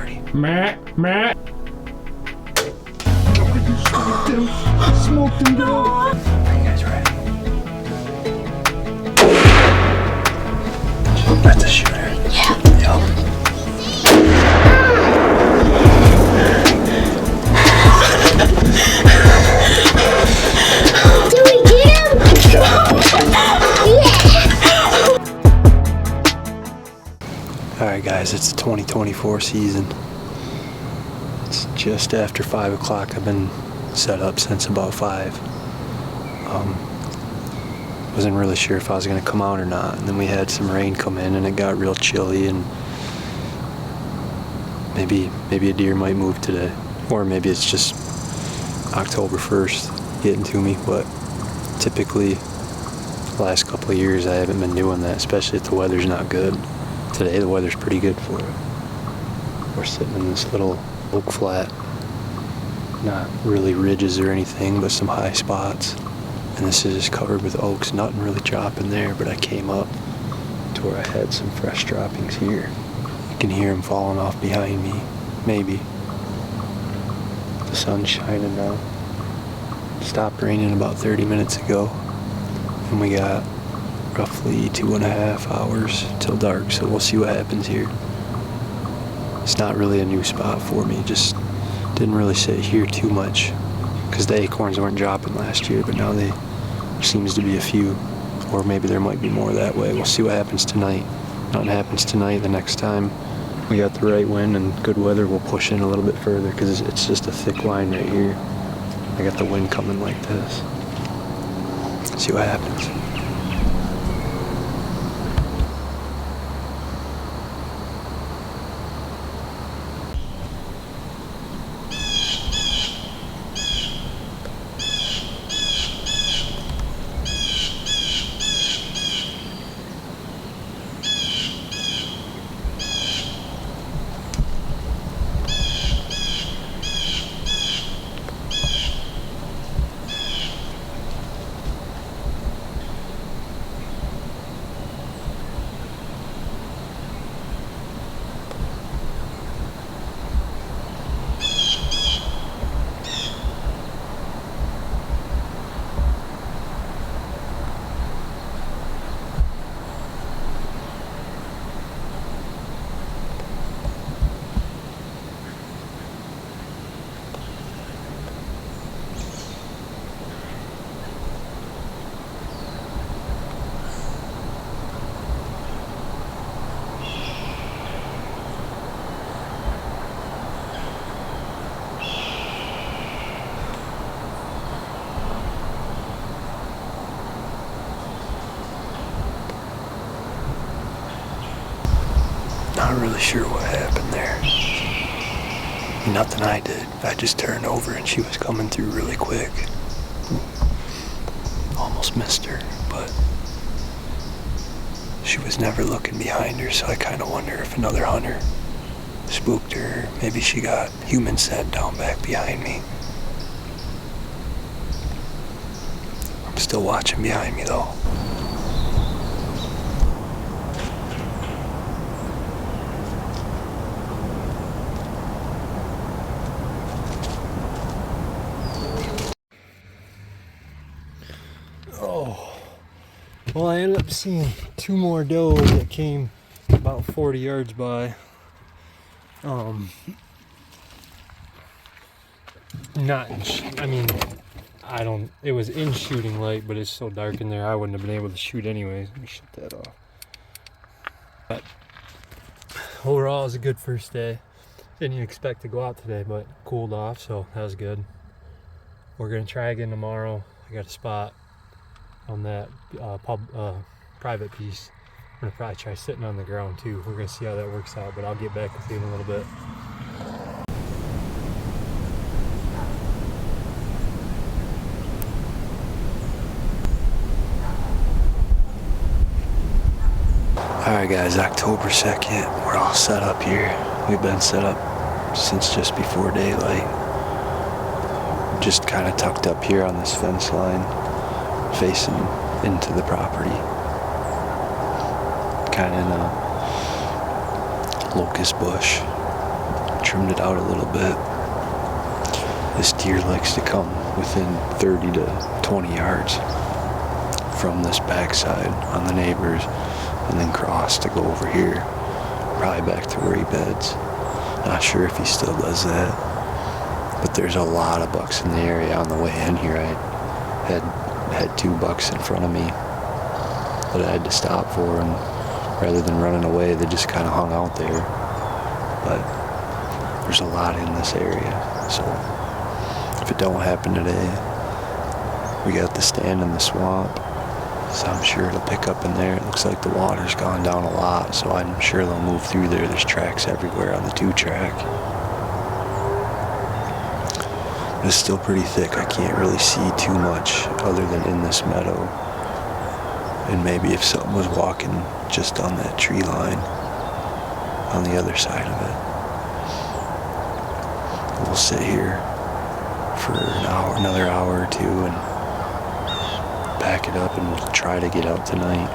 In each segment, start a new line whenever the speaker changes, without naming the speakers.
party.
Matt, Matt.
Smoke them down. Are you guys ready? That's a shooter.
Yeah.
Yep.
Did we get him? Yeah.
Alright guys, it's the 2024 season. It's just after 5 o'clock. I've been set up since about 5. Wasn't really sure if I was going to come out or not, and then we had some rain come in and it got real chilly, and maybe a deer might move today, or maybe it's just October 1st getting to me. But typically the last couple of years I haven't been doing that, especially if the weather's not good. Today the weather's pretty good for it. We're sitting in this little oak flat, not really ridges or anything, but some high spots. And this is just covered with oaks, nothing really dropping there, but I came up to where I had some fresh droppings here. You can hear them falling off behind me, maybe. The sun's shining now. Stopped raining about 30 minutes ago, and we got roughly 2.5 hours till dark, so we'll see what happens here. It's not really a new spot for me, just didn't really sit here too much because the acorns weren't dropping last year, but now there seems to be a few, or maybe there might be more that way. We'll see what happens tonight. Nothing happens tonight. The next time we got the right wind and good weather, we'll push in a little bit further because it's just a thick line right here. I got the wind coming like this. See what happens. Not really sure what happened there. Nothing I did. I just turned over and she was coming through really quick. Almost missed her, but she was never looking behind her, so I kind of wonder if another hunter spooked her. Maybe she got human scent down back behind me. I'm still watching behind me though. Oh, well, I ended up seeing 2 more does that came about 40 yards by. It was in shooting light, but it's so dark in there I wouldn't have been able to shoot anyways. Let me shut that off. But overall, it was a good first day. Didn't even expect to go out today, but cooled off, so that was good. We're gonna try again tomorrow. I got a spot on that private piece. I'm gonna probably try sitting on the ground too. We're gonna see how that works out, but I'll get back with you in a little bit. Alright guys, October 2nd, we're all set up here. We've been set up since just before daylight. Just kind of tucked up here on this fence line, facing into the property. Kind of in a locust bush, trimmed it out a little bit. This deer likes to come within 30 to 20 yards from this backside on the neighbors and then cross to go over here, probably back to where he beds. Not sure if he still does that, but there's a lot of bucks in the area. On the way in here, I had 2 bucks in front of me that I had to stop for, and rather than running away, they just kind of hung out there. But there's a lot in this area, so if it don't happen today, we got the stand in the swamp, so I'm sure it'll pick up in there. It looks like the water's gone down a lot, so I'm sure they'll move through there. There's tracks everywhere on the 2-track. But it's still pretty thick. I can't really see too much other than in this meadow. And maybe if something was walking just on that tree line on the other side of it. We'll sit here for another hour or 2 and pack it up and we'll try to get out tonight.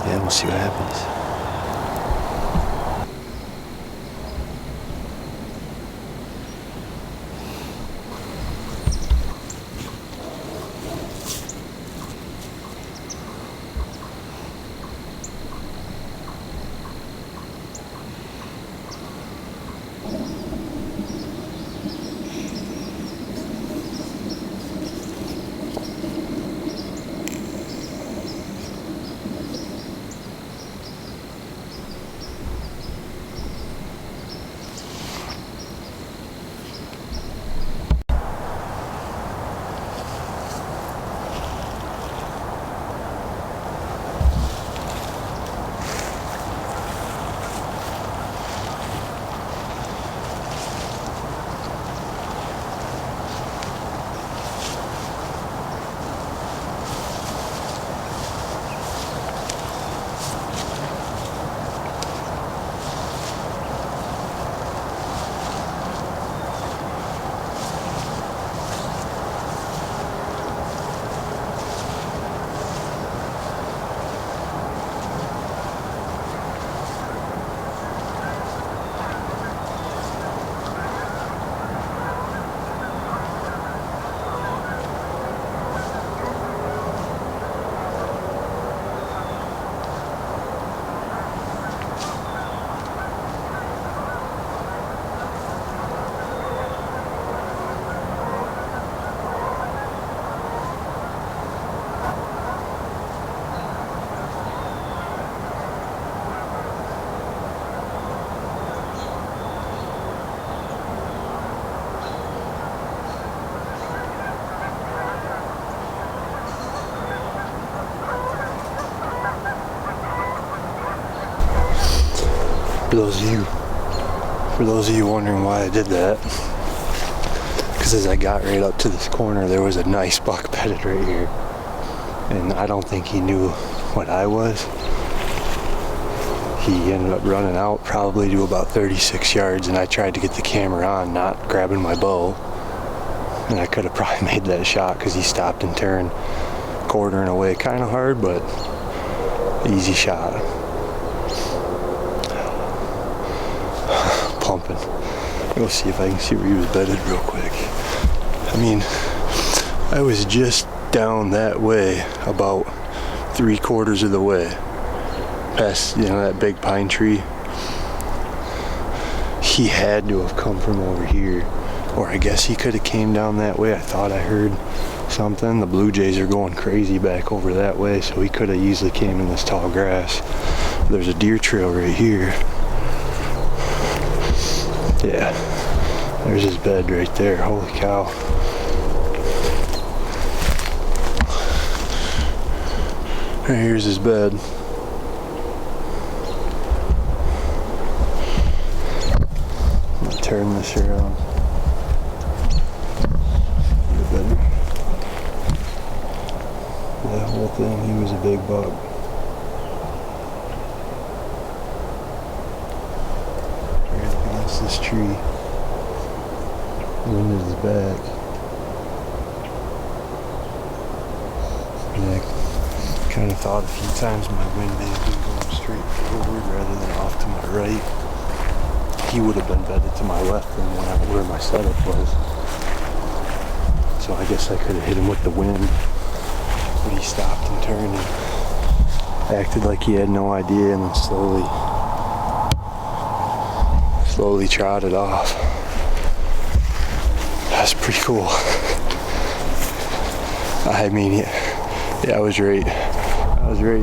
Yeah, we'll see what happens. For those of you wondering why I did that, because as I got right up to this corner, there was a nice buck bedded right here, and I don't think he knew what I was. He ended up running out probably to about 36 yards, and I tried to get the camera on, not grabbing my bow, and I could have probably made that shot because he stopped and turned, quartering away kind of hard, but easy shot. Pumping. Go see if I can see where he was bedded real quick. I mean, I was just down that way about 3/4 of the way past, that big pine tree. He had to have come from over here, or I guess he could have came down that way. I thought I heard something. The blue jays are going crazy back over that way, so he could have easily came in this tall grass. There's a deer trail right here. Yeah, there's his bed right there. Holy cow. Right here's his bed. I'm gonna turn this around. Get better. That whole thing, he was a big buck. This tree, wind at his back. Yeah, Kind of thought a few times my wind may have been going straight forward rather than off to my right. He would have been bedded to my left than where my setup was. So I guess I could have hit him with the wind, but he stopped and turned and acted like he had no idea, and then slowly trotted off. That's pretty cool. I mean, yeah, I was right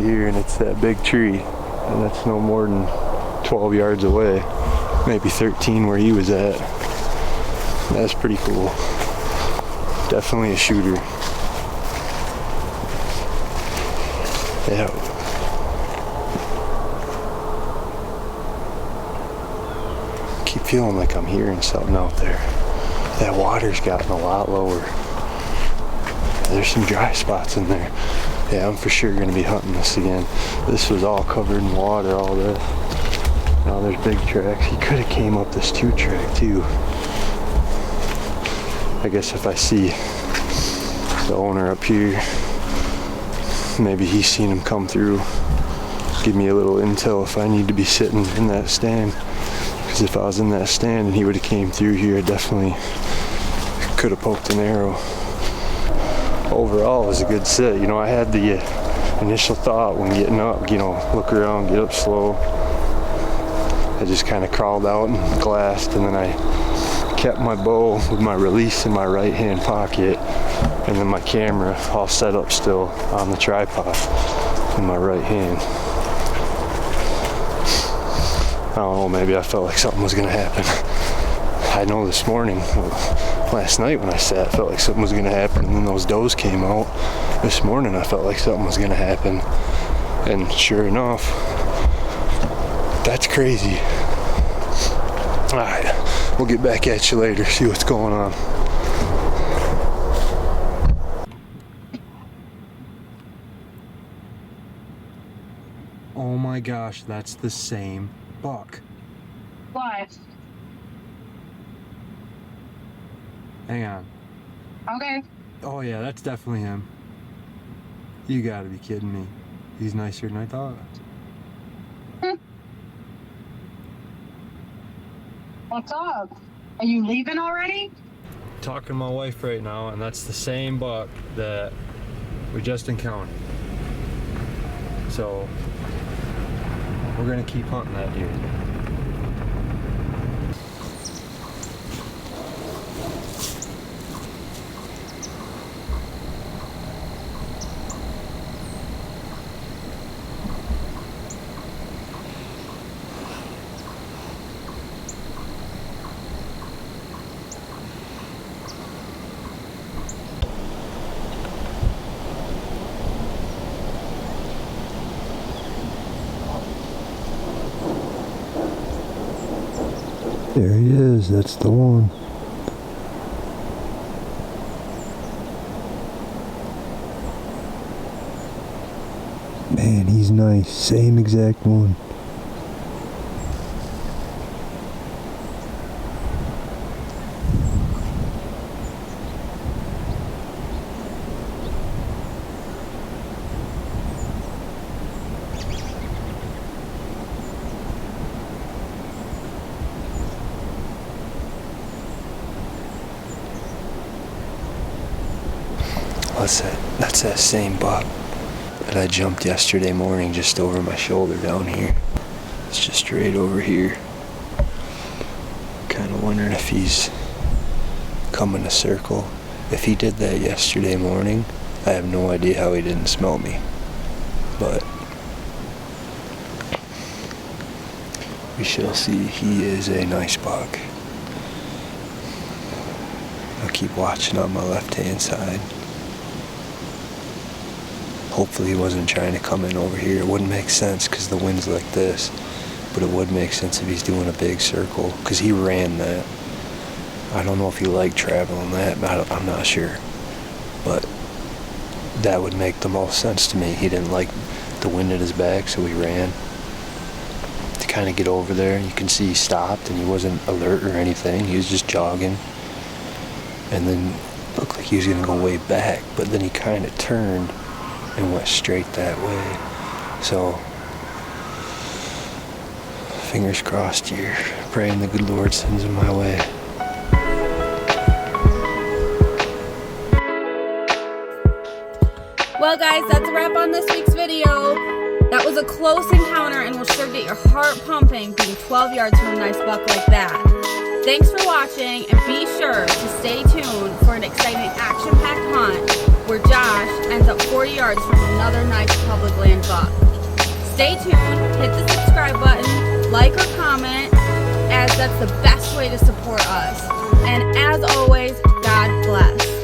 here, and it's that big tree, and that's no more than 12 yards away, maybe 13 where he was at. That's pretty cool. Definitely a shooter. Yeah. Keep feeling like I'm hearing something out there. That water's gotten a lot lower. There's some dry spots in there. Yeah, I'm for sure gonna be hunting this again. This was all covered in water, all this. Now there's big tracks. He could have came up this 2-track too. I guess if I see the owner up here, maybe he's seen him come through. Give me a little intel if I need to be sitting in that stand. Because if I was in that stand and he would have came through here, I definitely could have poked an arrow. Overall, it was a good sit. You know, I had the initial thought when getting up, you know, look around, get up slow. I just kind of crawled out and glassed, and then I kept my bow with my release in my right hand pocket, and then my camera all set up still on the tripod in my right hand. I don't know, maybe I felt like something was gonna happen. I know this morning, last night when I sat, I felt like something was gonna happen, and then those does came out. This morning I felt like something was gonna happen, and sure enough, that's crazy. Alright, we'll get back at you later, see what's going on. Oh my gosh, that's the same buck.
What?
Hang on.
Okay.
Oh yeah, that's definitely him. You gotta be kidding me. He's nicer than I thought.
What's up? Are you leaving already?
Talking to my wife right now, and that's the same buck that we just encountered. So we're gonna keep hunting that deer. There he is, that's the one. Man, he's nice, same exact one. That's that same buck that I jumped yesterday morning just over my shoulder down here. It's just right over here. Kind of wondering if he's coming a circle. If he did that yesterday morning, I have no idea how he didn't smell me. But we shall see. He is a nice buck. I'll keep watching on my left-hand side. Hopefully he wasn't trying to come in over here. It wouldn't make sense because the wind's like this, but it would make sense if he's doing a big circle because he ran that. I don't know if he liked traveling that, but I'm not sure. But that would make the most sense to me. He didn't like the wind at his back, so he ran. To kind of get over there, you can see he stopped and he wasn't alert or anything. He was just jogging. And then looked like he was gonna go way back, but then he kind of turned and went straight that way. So, fingers crossed here. Praying the good Lord sends him my way.
Well guys, that's a wrap on this week's video. That was a close encounter and will sure get your heart pumping being 12 yards from a nice buck like that. Thanks for watching, and be sure to stay tuned for an exciting action-packed hunt where Josh ends up 40 yards from another nice public land buck. Stay tuned, hit the subscribe button, like or comment, as that's the best way to support us. And as always, God bless.